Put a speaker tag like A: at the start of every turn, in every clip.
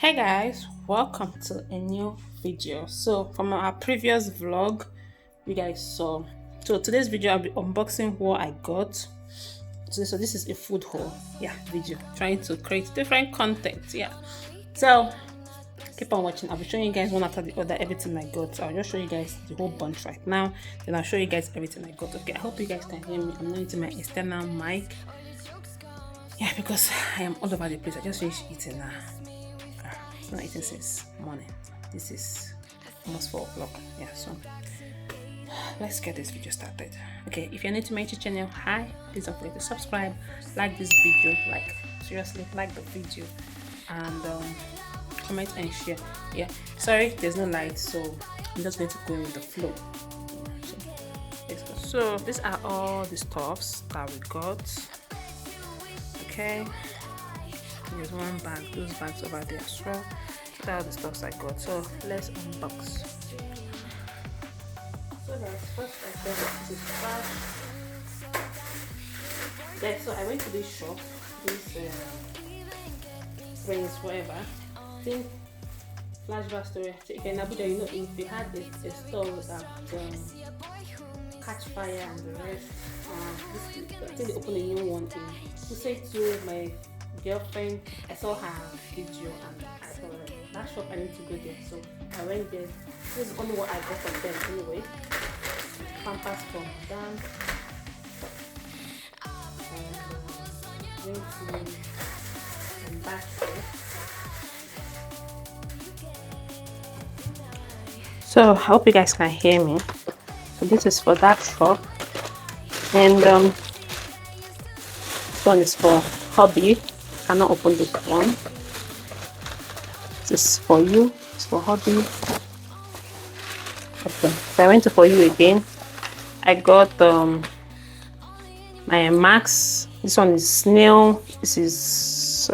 A: Hey guys, welcome to a new video. So from our previous vlog you guys saw, so today's video I'll be unboxing what I got. So this is a food haul, yeah, video trying to create different content. Yeah, so keep on watching. I'll be showing you guys one after the other everything I got. So I'll just show you guys the whole bunch right now, then I'll show you guys everything I got. Okay, I hope you guys can hear me. I'm not using my external mic, yeah, because I am all over the place. I just finished eating now. Not eating since morning. This is almost 4 o'clock. Yeah, so let's get this video started. Okay, if you're new to my YouTube channel, hi, please don't forget to subscribe, like this video, like seriously like the video, and comment and share. Yeah, sorry there's no light, so I'm just going to go with the flow. So let's go. So these are all the stuffs that we got. Okay, there's one bag, those bags over there as well. These are all the stuffs I got. So let's unbox. So guys, first I got this bag. Yeah, so I went to this shop, this Prince whatever. I think flashback story. If in Abuja, you know, if they had a store that catch fire and the rest. I think they opened a new one in. To say to my girlfriend, I saw her video and I thought that shop I need to go there, so I went there. This is only what I got from them anyway. Pampers from them and and battery. So I hope you guys can hear me. So this is for that shop, and this one is for hobby. Cannot open this one. This is for you. It's for hobby. Okay, so I went to for you again. I got my max. This one is snail. This is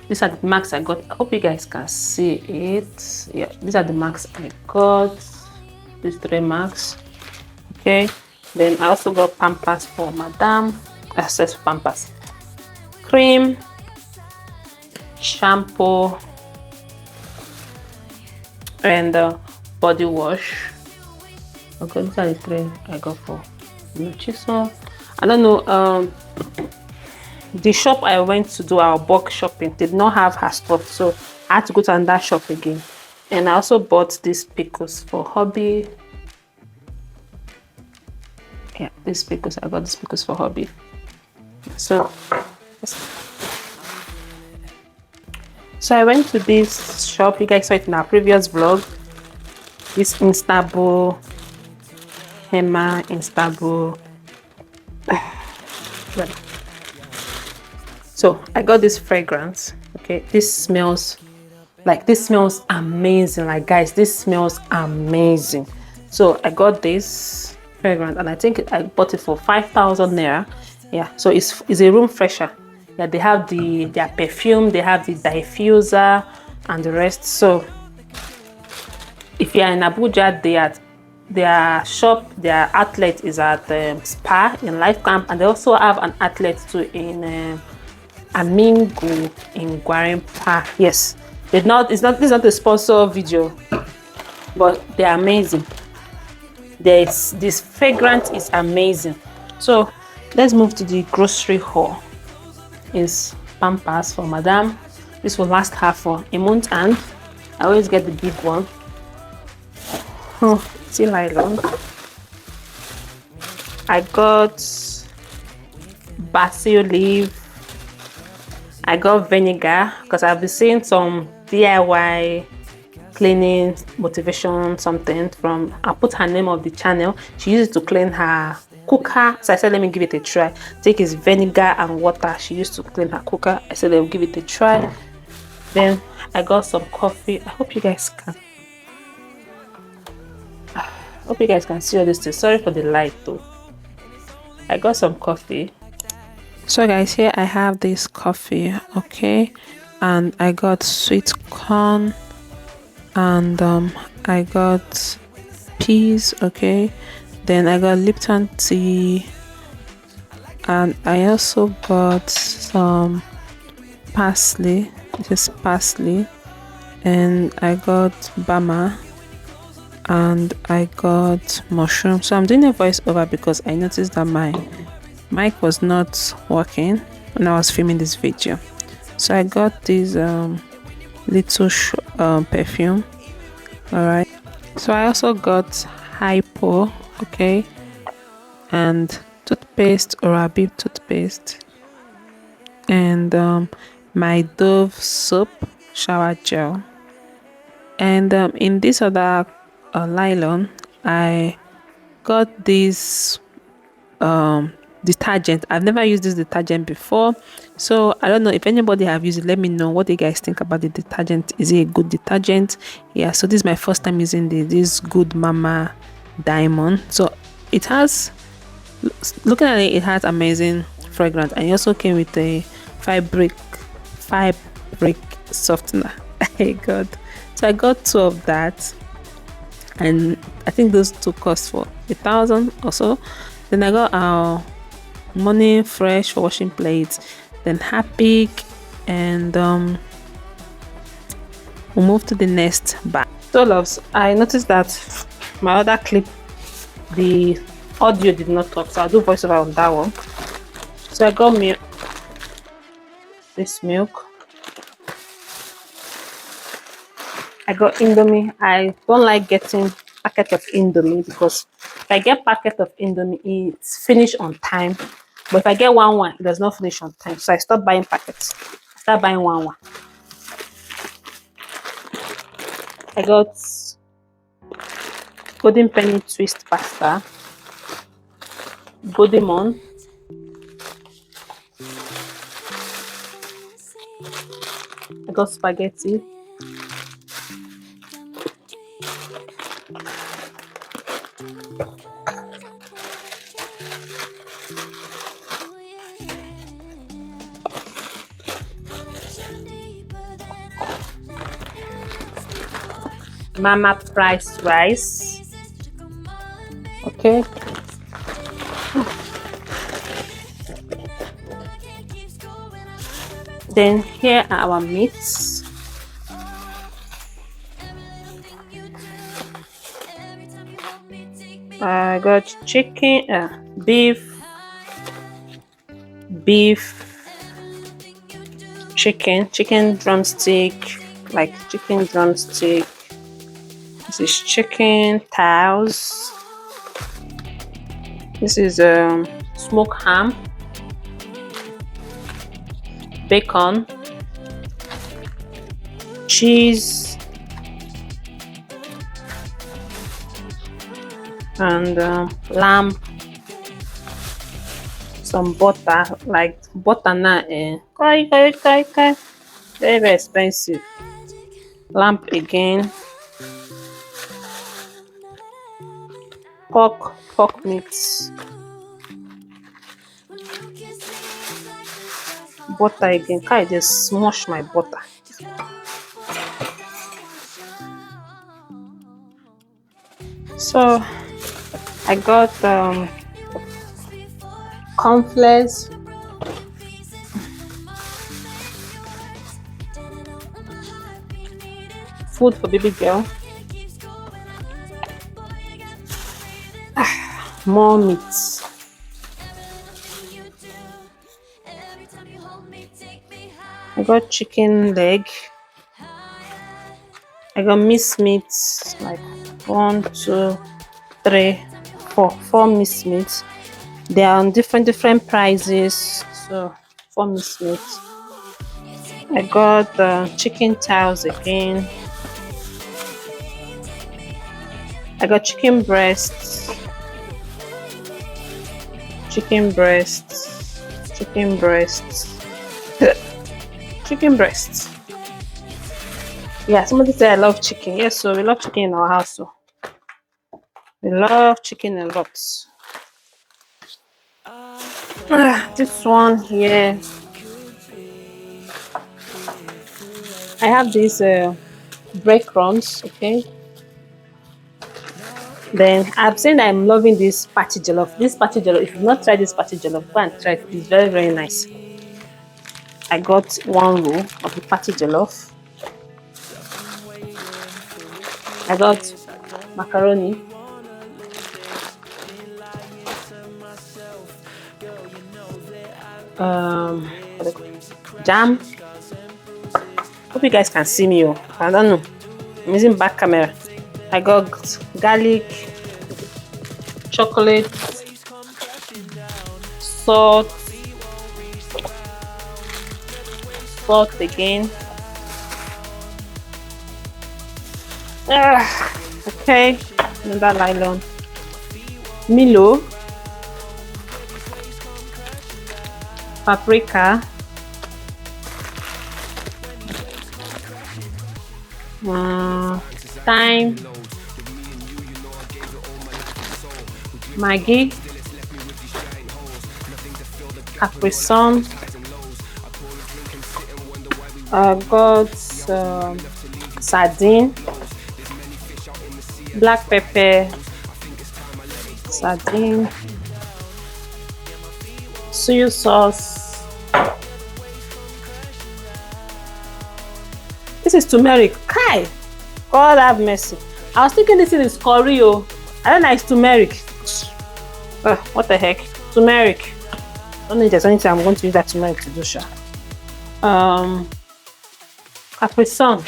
A: these are the max I got. I hope you guys can see it. Yeah, these are the max I got. These 3 max. Okay, then I also got pampers for madam. Access pampers, cream, shampoo, and body wash. Okay, these are the 3 I got for chisel. I don't know, the shop I went to do our bulk shopping did not have her stuff, so I had to go to another shop again. And I also bought these pickles for hobby. Yeah, these pickles, I got these pickles for hobby. So I went to this shop. You guys saw it in our previous vlog. This Instable Hema Instable. So I got this fragrance. Okay, this smells amazing. Like guys, this smells amazing. So I got this fragrance, and I think I bought it for 5,000 naira. Yeah, so it's a room fresher. Yeah, they have their perfume, they have the diffuser and the rest. So if you're in Abuja, their shop, their outlet is at Spa in Life Camp, and they also have an outlet too in Amingu in Bwwm. Yes, it's not a sponsor video, but they're amazing. This fragrance is amazing. So let's move to the grocery haul. Is pampers for madam. This will last her for a month, and I always get the big one. Oh, see nylon. I got basil leaf. I got vinegar because I've been seeing some DIY cleaning motivation something from. I put her name of the channel. She uses to clean her cooker, so I said let me give it a try. Take his vinegar and water. She used to clean her cooker. I said let me give it a try. Then I got some coffee. I hope you guys can see all this thing. Sorry for the light though. I got some coffee. So guys, here I have this coffee. Okay, and I got sweet corn, and I got peas. Okay, then I got Lipton tea, and I also got some parsley. This is parsley, and I got bama, and I got mushroom. So I'm doing a voiceover because I noticed that my mic was not working when I was filming this video. So I got this little perfume. All right. So I also got hypo, okay, and toothpaste, Oral-B toothpaste, and my Dove soap shower gel. And in this other nylon, I got this detergent. I've never used this detergent before, so I don't know if anybody have used it. Let me know what you guys think about the detergent. Is it a good detergent? Yeah, so this is my first time using this Good Mama Diamond. So it has, looking at it, it has amazing fragrance, and it also came with a fabric softener. Hey god. So I got 2 of that, and I think those 2 cost for 1,000 or so. Then I got our Morning Fresh for washing plates, then Harpic, and we'll move to the next bag. So loves, I noticed that my other clip, the audio did not talk, so I'll do voiceover on that one. So I got milk, this milk. I got Indomie. I don't like getting packet of Indomie because if I get packet of Indomie, it's finished on time. But if I get one, it does not finish on time. So I stop buying packets. I start buying one. I got Golden Penny Twist pasta, Bwwm, I got spaghetti, Mama Price rice. Okay. Then here are our meats. I got chicken, beef, chicken drumstick, like chicken drumstick. This is chicken thighs. This is smoked ham, bacon, cheese, and lamb, some butter, like butter now, very expensive. Lamb again, pork meats, butter again. I just smush my butter. So I got cornflakes, food for baby girl, more meats. I got chicken leg. I got minced meats, like 1, 2, 3, 4 minced meats. They are on different prices, so 4 minced meats. I got chicken thighs again. I got chicken breasts, chicken breasts, chicken breasts. Yeah, somebody said I love chicken. Yes, so we love chicken in our house. So we love chicken a lot. This one here, I have these breadcrumbs. Okay. Then I've seen I'm loving this patty jollof. This patty jollof, if you've not tried this patty jollof, go and try it. It's very nice. I got 1 roll of the patty jollof. I got macaroni, jam. Hope you guys can see me. Oh, I don't know. I'm using back camera. I got garlic, chocolate, salt again. Okay, another nylon. Milo, paprika, thyme, Maggi, Capri Sun. I got sardine, black pepper, sardine, soy sauce. This is turmeric. Kai! God have mercy. I was thinking this is curry. Oh, I don't know, it's turmeric. What the heck? Turmeric. I don't know if there's anything I'm going to use that turmeric to do, sure. Capri Sun.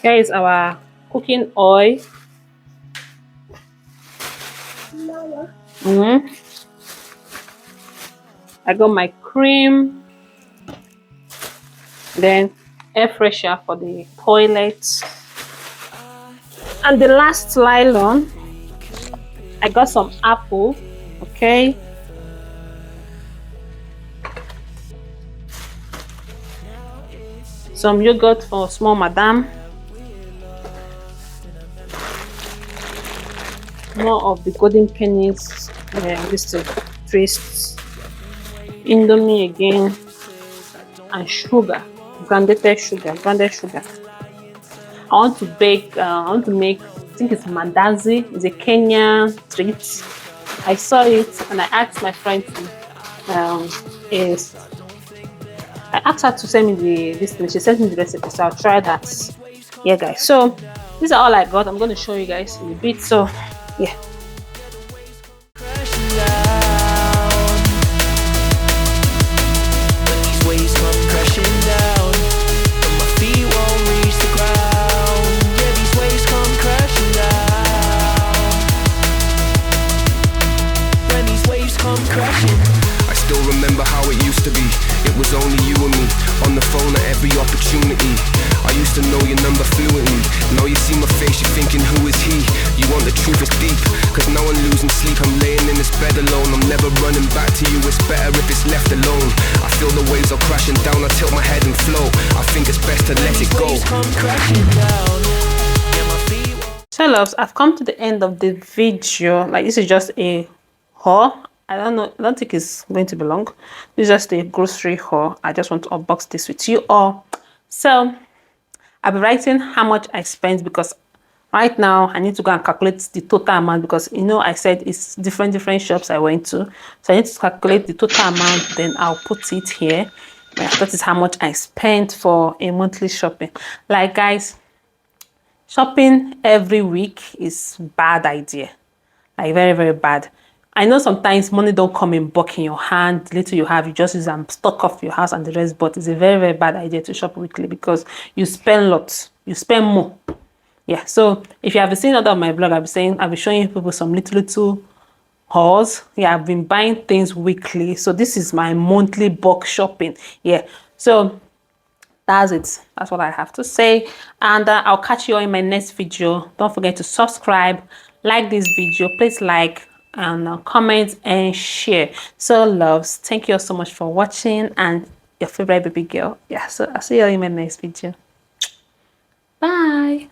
A: Here is our cooking oil. I got my cream. Then air freshener for the toilet. And the last nylon, I got some apple. Okay. Some yogurt for small madam. More of the golden pennies. This is twist. Indomie again. And sugar. Grounded sugar. I want to bake. I want to make. I think it's mandazi. It's a Kenyan treat. I saw it and I asked my friend to I asked her to send me this thing. She sent me the recipe, so I'll try that. Yeah, guys. So these are all I got. I'm going to show you guys in a bit. So yeah.
B: I still remember how it used to be. It was only you and me on the phone at every opportunity. I used to know your number fluently. Now you see my face, you're thinking, who is he? You want the truth, it's deep. Cause now I'm losing sleep, I'm laying in this bed alone. I'm never running back to you, it's better if it's left alone. I feel the waves are crashing down, I tilt my head and flow. I think it's best to let it go.
A: So loves, I've come to the end of the video. Like, this is just a haul. I don't think it's going to be long. This is just a grocery haul. I just want to unbox this with you all. So I'll be writing how much I spent, because right now I need to go and calculate the total amount, because I said it's different shops I went to. So I need to calculate the total amount, then I'll put it here. That is how much I spent for a monthly shopping. Like, guys, shopping every week is bad idea. Like, very, very bad. I know sometimes money don't come in bulk in your hand. The little you have, you just use and stock off your house and the rest. But it's a very, very bad idea to shop weekly, because you spend lots. You spend more. Yeah. So if you have seen other of my vlog, I'll be showing people some little hauls. Yeah, I've been buying things weekly. So this is my monthly bulk shopping. Yeah. So that's it. That's what I have to say. And I'll catch you all in my next video. Don't forget to subscribe, like this video. Please like and comment and share. So loves, thank you all so much for watching, and your favorite baby girl. Yeah, so I'll see you all in my next video. Bye.